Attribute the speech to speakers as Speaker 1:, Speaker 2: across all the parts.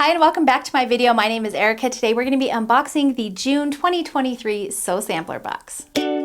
Speaker 1: Hi and welcome back to my video. My name is Erica. Today we're going to be unboxing the June 2023 Sew Sampler box. So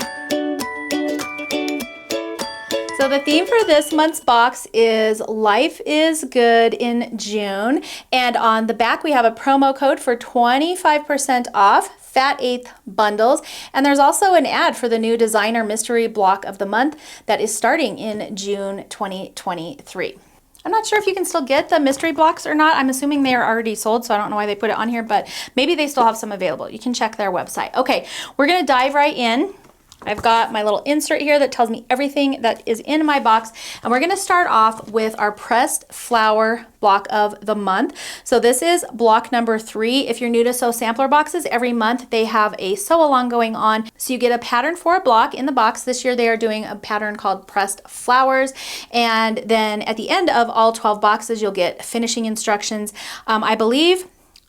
Speaker 1: the theme for this month's box is Life is Good in June, and on the back we have a promo code for 25% off Fat Eighth bundles, and there's also an ad for the new designer mystery block of the month that is starting in June 2023. I'm not sure if you can still get the mystery blocks or not. I'm assuming they are already sold, so I don't know why they put it on here, but maybe they still have some available. You can check their website. Okay, we're gonna dive right in. I've got my little insert here that tells me everything that is in my box, and we're gonna start off with our pressed flower block of the month. So this is block number 3. If you're new to Sew Sampler boxes, every month they have a sew along going on. So you get a pattern for a block in the box. This year they are doing a pattern called pressed flowers, and then at the end of all 12 boxes you'll get finishing instructions.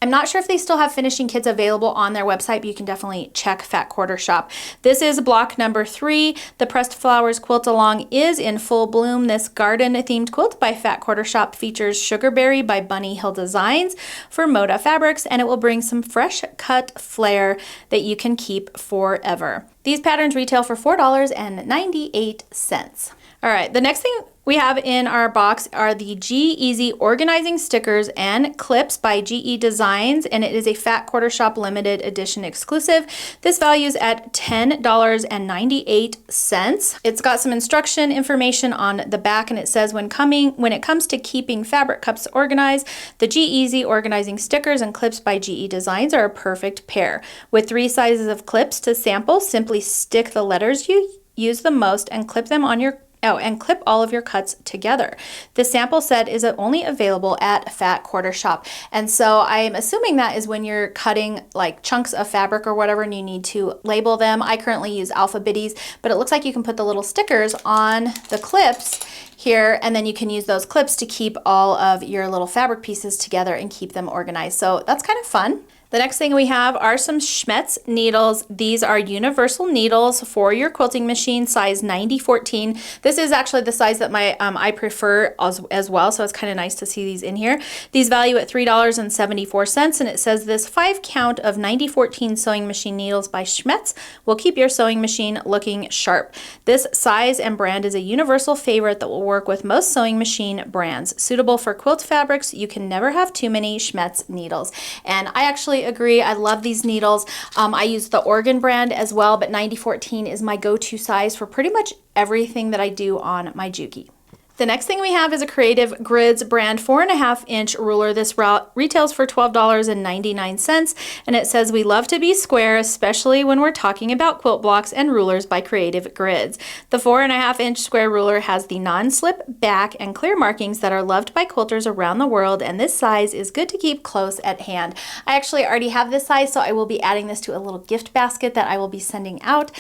Speaker 1: I'm not sure if they still have finishing kits available on their website, but you can definitely check Fat Quarter Shop. This is block number 3. The Pressed Flowers quilt along is in full bloom. This garden themed quilt by Fat Quarter Shop features Sugarberry by Bunny Hill Designs for Moda Fabrics, and it will bring some fresh cut flair that you can keep forever. These patterns retail for $4.98. All right, the next thing we have in our box are the G-Easy organizing stickers and clips by GE Designs, and it is a Fat Quarter Shop limited edition exclusive. This value is at $10.98. It's got some instruction information on the back, and it says when it comes to keeping fabric cups organized, the G-Easy organizing stickers and clips by GE Designs are a perfect pair. With 3 sizes of clips to sample, simply stick the letters you use the most and clip them on your and clip all of your cuts together. The sample set is only available at Fat Quarter Shop. And so I'm assuming that is when you're cutting like chunks of fabric or whatever and you need to label them. I currently use Alpha Biddies, but it looks like you can put the little stickers on the clips here, and then you can use those clips to keep all of your little fabric pieces together and keep them organized. So that's kind of fun. The next thing we have are some SCHMETZ needles. These are universal needles for your quilting machine, size 90-14. This is actually the size that I prefer as well, so it's kind of nice to see these in here. These value at $3.74, and it says this 5-count of 90-14 sewing machine needles by SCHMETZ will keep your sewing machine looking sharp. This size and brand is a universal favorite that will work with most sewing machine brands. Suitable for quilt fabrics, you can never have too many SCHMETZ needles. And I actually agree. I love these needles. I use the Oregon brand as well, but 90-14 is my go-to size for pretty much everything that I do on my Juki. The next thing we have is a Creative Grids brand 4.5-inch ruler. This retails for $12.99, and it says we love to be square, especially when we're talking about quilt blocks and rulers by Creative Grids. The 4.5-inch square ruler has the non-slip back and clear markings that are loved by quilters around the world, and this size is good to keep close at hand. I actually already have this size, so I will be adding this to a little gift basket that I will be sending out.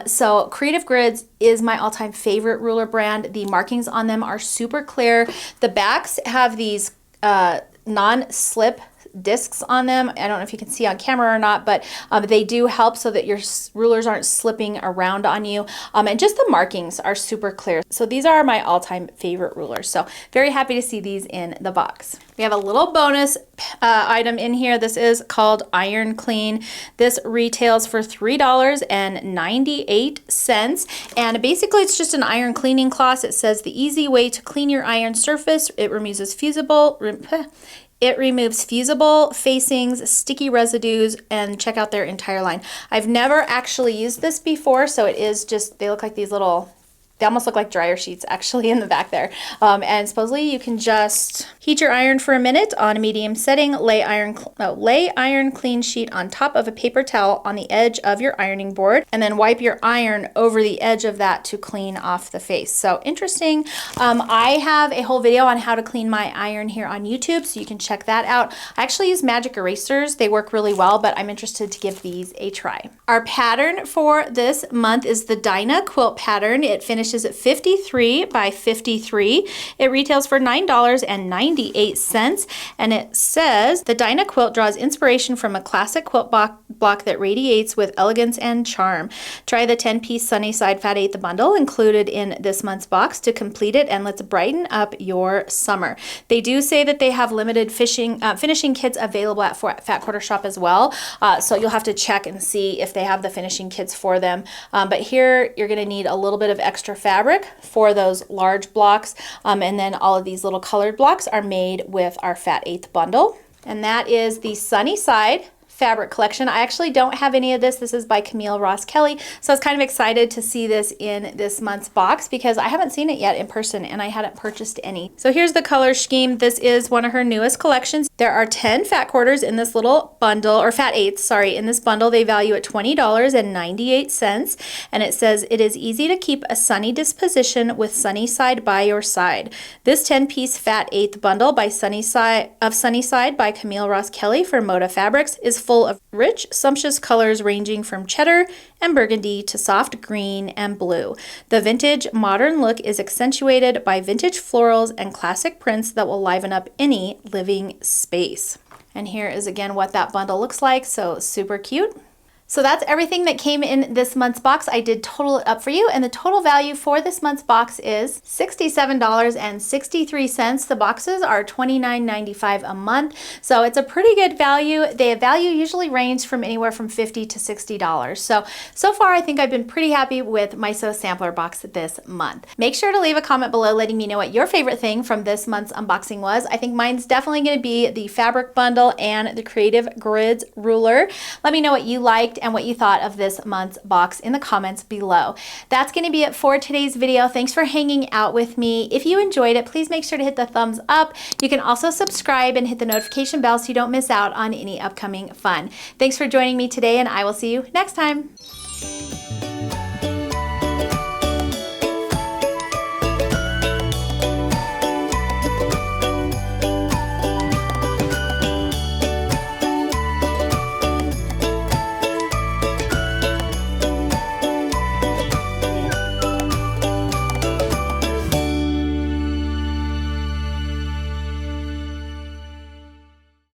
Speaker 1: So Creative Grids is my all-time favorite ruler brand. The markings on them are super clear. The backs have these non-slip discs on them. I don't know if you can see on camera or not, but they do help so that your rulers aren't slipping around on you. And just the markings are super clear. So these are my all-time favorite rulers. So very happy to see these in the box. We have a little bonus item in here. This is called Iron Clean. This retails for $3.98, and basically it's just an iron cleaning cloth. It says the easy way to clean your iron surface. It removes fusible facings, sticky residues, and check out their entire line. I've never actually used this before, so it is just, they look like these little, they almost look like dryer sheets actually in the back there. And supposedly you can just heat your iron for a minute on a medium setting, lay iron clean sheet on top of a paper towel on the edge of your ironing board, and then wipe your iron over the edge of that to clean off the face. So interesting. I have a whole video on how to clean my iron here on YouTube, so you can check that out. I actually use magic erasers. They work really well, but I'm interested to give these a try. Our pattern for this month is the DINAH quilt pattern. It finishes inches at 53 by 53. It retails for $9.98, and it says the DINAH quilt draws inspiration from a classic quilt block that radiates with elegance and charm. Try the 10-piece Sunnyside Fat 8th bundle included in this month's box to complete it, and let's brighten up your summer. They do say that they have limited finishing kits available at Fat Quarter Shop as well, so you'll have to check and see if they have the finishing kits for them. But here you're going to need a little bit of extra fabric for those large blocks, and then all of these little colored blocks are made with our Fat 8th bundle. And that is the Sunnyside fabric collection. I actually don't have any of this. This is by Camille Roskelley, so I was kind of excited to see this in this month's box because I haven't seen it yet in person and I hadn't purchased any. So here's the color scheme. This is one of her newest collections. There are 10 fat quarters in this little bundle, or Fat 8ths, sorry, in this bundle. They value at $20.98, and it says, "It is easy to keep a sunny disposition with Sunnyside by your side." This 10-piece Fat 8th bundle by Sunnyside by Camille Roskelley for Moda Fabrics is full of rich, sumptuous colors ranging from cheddar and burgundy to soft green and blue. The vintage modern look is accentuated by vintage florals and classic prints that will liven up any living space. And here is again what that bundle looks like, so super cute. So that's everything that came in this month's box. I did total it up for you, and the total value for this month's box is $67.63. The boxes are $29.95 a month, so it's a pretty good value. The value usually range from anywhere from $50 to $60. So far I think I've been pretty happy with my Sew Sampler box this month. Make sure to leave a comment below letting me know what your favorite thing from this month's unboxing was. I think mine's definitely going to be the fabric bundle and the Creative Grids ruler. Let me know what you liked and what you thought of this month's box in the comments below. That's going to be it for today's video. Thanks for hanging out with me. If you enjoyed it, please make sure to hit the thumbs up. You can also subscribe and hit the notification bell so you don't miss out on any upcoming fun. Thanks for joining me today, and I will see you next time.